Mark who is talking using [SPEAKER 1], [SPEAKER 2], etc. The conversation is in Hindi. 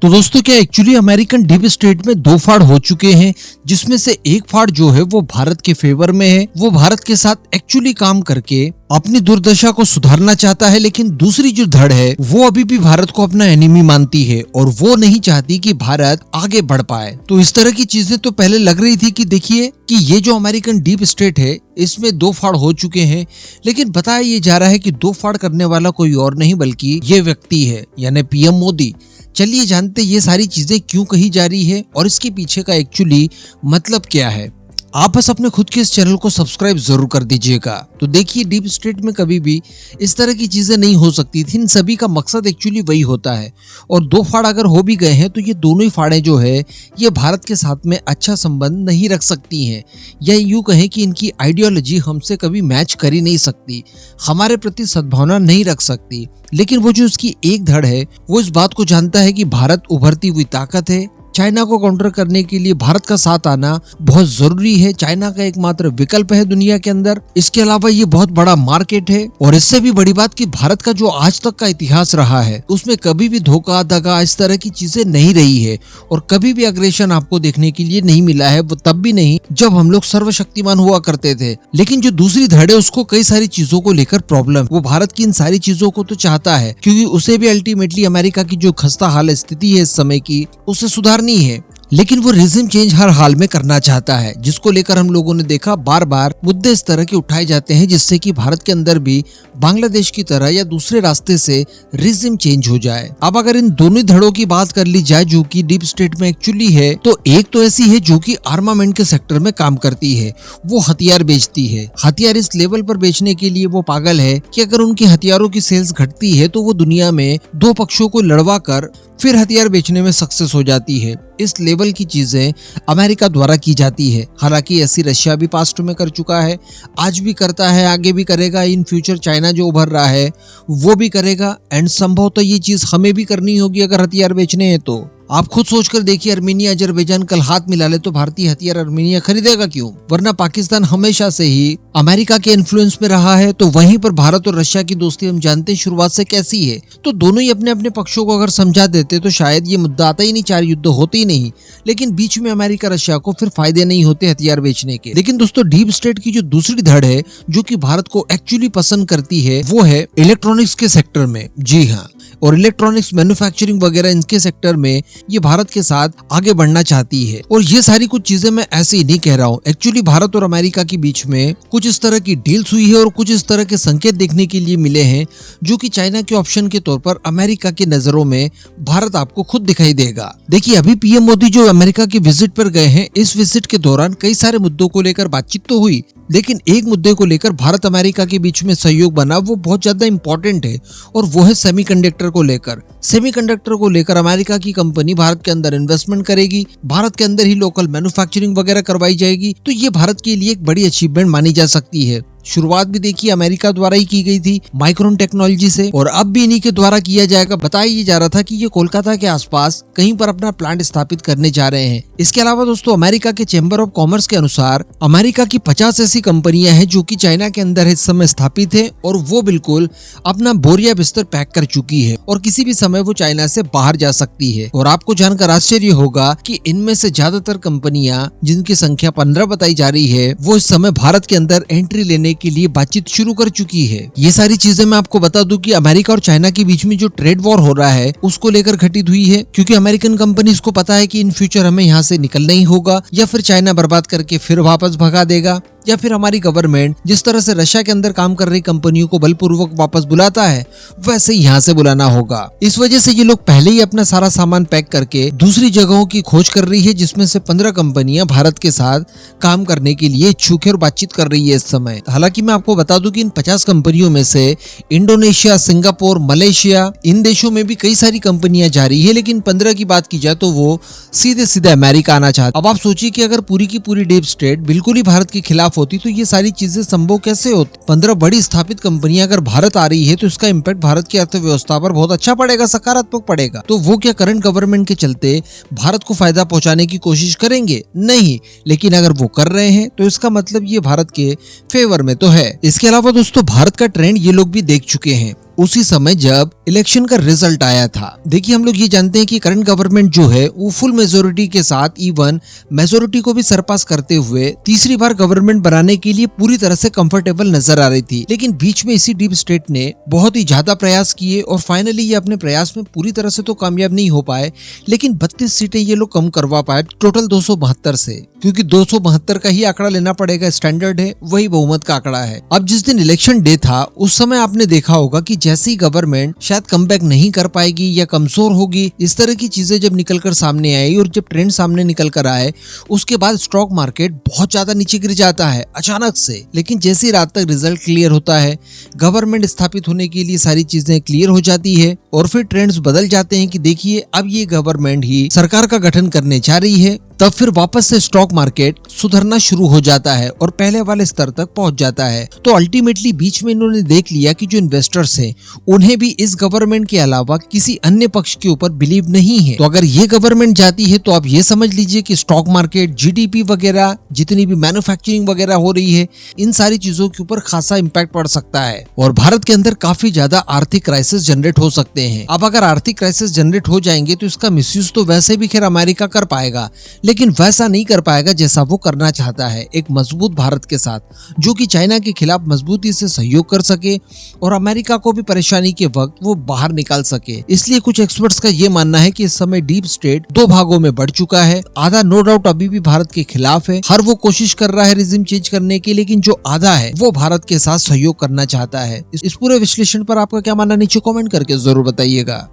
[SPEAKER 1] तो दोस्तों क्या एक्चुअली अमेरिकन डीप स्टेट में दो फाड़ हो चुके हैं, जिसमें से एक फाड़ जो है वो भारत के फेवर में है। वो भारत के साथ एक्चुअली काम करके अपनी दुर्दशा को सुधारना चाहता है, लेकिन दूसरी जो धड़ है वो अभी भी भारत को अपना एनिमी मानती है और वो नहीं चाहती कि भारत आगे बढ़ पाए। तो इस तरह की चीजें तो पहले लग रही थी कि देखिए कि ये जो अमेरिकन डीप स्टेट है इसमें दो फाड़ हो चुके हैं, लेकिन बताया ये जा रहा है कि दो फाड़ करने वाला कोई और नहीं बल्कि ये व्यक्ति है, यानी पीएम मोदी। चलिए जानते ये सारी चीजें क्यों कही जा रही है और इसके पीछे का एक्चुअली मतलब क्या है। आप बस अपने खुद के इस चैनल को सब्सक्राइब जरूर कर दीजिएगा। तो देखिए डीप स्टेट में कभी भी इस तरह की चीजें नहीं हो सकती थी, इन सभी का मकसद एक्चुअली वही होता है। और दो फाड़ अगर हो भी गए हैं तो ये दोनों ही फाड़े जो है ये भारत के साथ में अच्छा संबंध नहीं रख सकती हैं, या यूं कहें कि इनकी आइडियोलॉजी हमसे कभी मैच कर ही नहीं सकती, हमारे प्रति सद्भावना नहीं रख सकती। लेकिन वो जो उसकी एक धड़ है वो इस बात को जानता है कि भारत उभरती हुई ताकत है, चाइना को काउंटर करने के लिए भारत का साथ आना बहुत जरूरी है। चाइना का एकमात्र विकल्प है दुनिया के अंदर, इसके अलावा ये बहुत बड़ा मार्केट है। और इससे भी बड़ी बात कि भारत का जो आज तक का इतिहास रहा है उसमें कभी भी धोखा दगा इस तरह की चीजें नहीं रही है और कभी भी अग्रेशन आपको देखने के लिए नहीं मिला है। वो तब भी नहीं जब हम लोग सर्वशक्तिमान हुआ करते थे। लेकिन जो दूसरी धड़ है उसको कई सारी चीजों को लेकर प्रॉब्लम, वो भारत की इन सारी चीजों को तो चाहता है क्योंकि उसे भी अल्टीमेटली अमेरिका की जो खस्ता हाल स्थिति है इस समय की उसे सुधार नहीं है, लेकिन वो रिजिम चेंज हर हाल में करना चाहता है, जिसको लेकर हम लोगों ने देखा बार बार मुद्दे इस तरह के उठाए जाते हैं जिससे कि भारत के अंदर भी बांग्लादेश की तरह या दूसरे रास्ते से रिजिम चेंज हो जाए। अब अगर इन दोनों धड़ों की बात कर ली जाए जो कि डीप स्टेट में एक्चुअली है, तो एक तो ऐसी है जो कि आर्मामेंट के सेक्टर में काम करती है, वो हथियार बेचती है। हथियार इस लेवल पर बेचने के लिए वो पागल है कि अगर उनके हथियारों की सेल्स घटती है तो वो दुनिया में दो पक्षों को लड़वा कर फिर हथियार बेचने में सक्सेस हो जाती है। इस लेवल की चीजें अमेरिका द्वारा की जाती है। हालांकि ऐसी रशिया भी पास्ट में कर चुका है, आज भी करता है, आगे भी करेगा। इन फ्यूचर चाइना जो उभर रहा है वो भी करेगा एंड संभवतः ये चीज हमें भी करनी होगी अगर हथियार बेचने हैं तो। आप खुद सोचकर देखिए, अर्मेनिया अजरबैजान कल हाथ मिला ले तो भारतीय हथियार अर्मेनिया खरीदेगा क्यों? वरना पाकिस्तान हमेशा से ही अमेरिका के इन्फ्लुएंस में रहा है। तो वहीं पर भारत और रशिया की दोस्ती हम जानते हैं शुरुआत से कैसी है। तो दोनों ही अपने अपने पक्षों को अगर समझा देते तो शायद ये मुद्दा आता ही नहीं, चार युद्ध होते ही नहीं। लेकिन बीच में अमेरिका रशिया को फिर फायदे नहीं होते हथियार बेचने के। लेकिन दोस्तों डीप स्टेट की जो दूसरी धड़ है जो कि भारत को एक्चुअली पसंद करती है वो है इलेक्ट्रॉनिक्स के सेक्टर में। जी हाँ, और इलेक्ट्रॉनिक्स मैन्युफैक्चरिंग वगैरह इनके सेक्टर में ये भारत के साथ आगे बढ़ना चाहती है। और ये सारी कुछ चीजें मैं ऐसे ही नहीं कह रहा हूँ, एक्चुअली भारत और अमेरिका के बीच में कुछ इस तरह की डील्स हुई है और कुछ इस तरह के संकेत देखने के लिए मिले हैं जो कि चाइना के ऑप्शन के तौर पर अमेरिका की नजरों में भारत आपको खुद दिखाई देगा। देखिए अभी पीएम मोदी जो अमेरिका की विजिट पर गए हैं, इस विजिट के दौरान कई सारे मुद्दों को लेकर बातचीत तो हुई, लेकिन एक मुद्दे को लेकर भारत अमेरिका के बीच में सहयोग बना वो बहुत ज्यादा इंपॉर्टेंट है और वो है सेमीकंडक्टर को लेकर। सेमीकंडक्टर को लेकर अमेरिका की कंपनी भारत के अंदर इन्वेस्टमेंट करेगी, भारत के अंदर ही लोकल मैन्युफैक्चरिंग वगैरह करवाई जाएगी। तो ये भारत के लिए एक बड़ी अचीवमेंट मानी जा सकती है। शुरुआत भी देखिए अमेरिका द्वारा ही की गई थी माइक्रोन टेक्नोलॉजी से, और अब भी इन्हीं के द्वारा किया जाएगा। बताया ये जा रहा था कि ये कोलकाता के आसपास कहीं पर अपना प्लांट स्थापित करने जा रहे हैं। इसके अलावा दोस्तों अमेरिका के चैम्बर ऑफ कॉमर्स के अनुसार अमेरिका की 50 ऐसी कंपनियां हैं जो कि चाइना के अंदर इस समय स्थापित है और वो बिल्कुल अपना बोरिया बिस्तर पैक कर चुकी है और किसी भी समय वो चाइना से बाहर जा सकती है। और आपको जानकर आश्चर्य होगा कि इनमें से ज्यादातर कंपनियां जिनकी संख्या 15 बताई जा रही है वो इस समय भारत के अंदर एंट्री लेने के लिए बातचीत शुरू कर चुकी है। ये सारी चीजें मैं आपको बता दूं कि अमेरिका और चाइना के बीच में जो ट्रेड वॉर हो रहा है उसको लेकर घटित हुई है, क्योंकि अमेरिकन कंपनीज को पता है कि इन फ्यूचर हमें यहाँ से निकलना ही होगा, या फिर चाइना बर्बाद करके फिर वापस भगा देगा, या फिर हमारी गवर्नमेंट जिस तरह से रशिया के अंदर काम कर रही कंपनियों को बलपूर्वक वापस बुलाता है वैसे ही यहाँ से बुलाना होगा। इस वजह से ये लोग पहले ही अपना सारा सामान पैक करके दूसरी जगहों की खोज कर रही है, जिसमें से 15 कंपनियां भारत के साथ काम करने के लिए इच्छुक है और बातचीत कर रही है इस समय। हालांकि मैं आपको बता दूं कि इन 50 कंपनियों में से इंडोनेशिया, सिंगापुर, मलेशिया, इन देशों में भी कई सारी कंपनियां जा रही है, लेकिन 15 की बात की जाए तो वो सीधे सीधे अमेरिका आना चाहते। अब आप सोचिए कि अगर पूरी की पूरी डीप स्टेट बिल्कुल ही भारत के खिलाफ होती तो ये सारी चीजें संभव कैसे होती? 15 बड़ी स्थापित कंपनियां अगर भारत आ रही है तो इसका इम्पैक्ट भारत की अर्थव्यवस्था पर बहुत अच्छा पड़ेगा, सकारात्मक पड़ेगा। तो वो क्या करंट गवर्नमेंट के चलते भारत को फायदा पहुंचाने की कोशिश करेंगे? नहीं। लेकिन अगर वो कर रहे हैं तो इसका मतलब ये भारत के फेवर में तो है। इसके अलावा दोस्तों भारत का ट्रेंड ये लोग भी देख चुके हैं। उसी समय जब इलेक्शन का रिजल्ट आया था। देखिए, हम लोग ये जानते हैं कि करंट गवर्नमेंट जो है वो फुल मेजोरिटी के साथ इवन मेजोरिटी को भी सरपास करते हुए तीसरी बार गवर्नमेंट बनाने के लिए पूरी तरह से कंफर्टेबल नजर आ रही थी। लेकिन बीच में इसी डीप स्टेट ने बहुत ही ज्यादा प्रयास किए और फाइनली ये अपने प्रयास में पूरी तरह से तो कामयाब नहीं हो पाए, लेकिन 32 सीटें ये लोग कम करवा पाए टोटल 272 से, क्योंकि 272 का ही आंकड़ा लेना पड़ेगा, स्टैंडर्ड है, वही बहुमत का आंकड़ा है। अब जिस दिन इलेक्शन डे था उस समय आपने देखा होगा कि जैसे ही गवर्नमेंट शायद कमबैक नहीं कर पाएगी या कमजोर होगी, इस तरह की चीजें जब निकल कर सामने आई और जब ट्रेंड सामने निकल कर आए, उसके बाद स्टॉक मार्केट बहुत ज्यादा नीचे गिर जाता है अचानक से। लेकिन जैसे ही रात तक रिजल्ट क्लियर होता है, गवर्नमेंट स्थापित होने के लिए सारी चीजें क्लियर हो जाती है और फिर ट्रेंड्स बदल जाते हैं कि देखिए अब ये गवर्नमेंट ही सरकार का गठन करने जा रही है। तब फिर वापस से स्टॉक मार्केट सुधरना शुरू हो जाता है और पहले वाले स्तर तक पहुंच जाता है। तो अल्टीमेटली बीच में इन्होंने देख लिया कि जो इन्वेस्टर्स हैं उन्हें भी इस गवर्नमेंट के अलावा किसी अन्य पक्ष के ऊपर बिलीव नहीं है। तो अगर ये गवर्नमेंट जाती है तो आप ये समझ लीजिए कि स्टॉक मार्केट, जीडीपी वगैरह, जितनी भी मैन्युफैक्चरिंग वगैरह हो रही है, इन सारी चीजों के ऊपर खासा इम्पैक्ट पड़ सकता है और भारत के अंदर काफी ज्यादा आर्थिक क्राइसिस जनरेट हो सकते हैं। अब अगर आर्थिक क्राइसिस जनरेट हो जाएंगे तो इसका मिसयूज तो वैसे भी खैर अमेरिका कर पाएगा, लेकिन वैसा नहीं कर पाएगा जैसा वो करना चाहता है, एक मजबूत भारत के साथ जो कि चाइना के खिलाफ मजबूती से सहयोग कर सके और अमेरिका को भी परेशानी के वक्त वो बाहर निकाल सके। इसलिए कुछ एक्सपर्ट्स का ये मानना है कि इस समय डीप स्टेट दो भागों में बढ़ चुका है। आधा नो डाउट अभी भी भारत के खिलाफ है, हर वो कोशिश कर रहा है रिजिम चेंज करने की, लेकिन जो आधा है वो भारत के साथ सहयोग करना चाहता है। इस पूरे विश्लेषण पर आपका क्या मानना, नीचे कमेंट करके जरूर बताइएगा।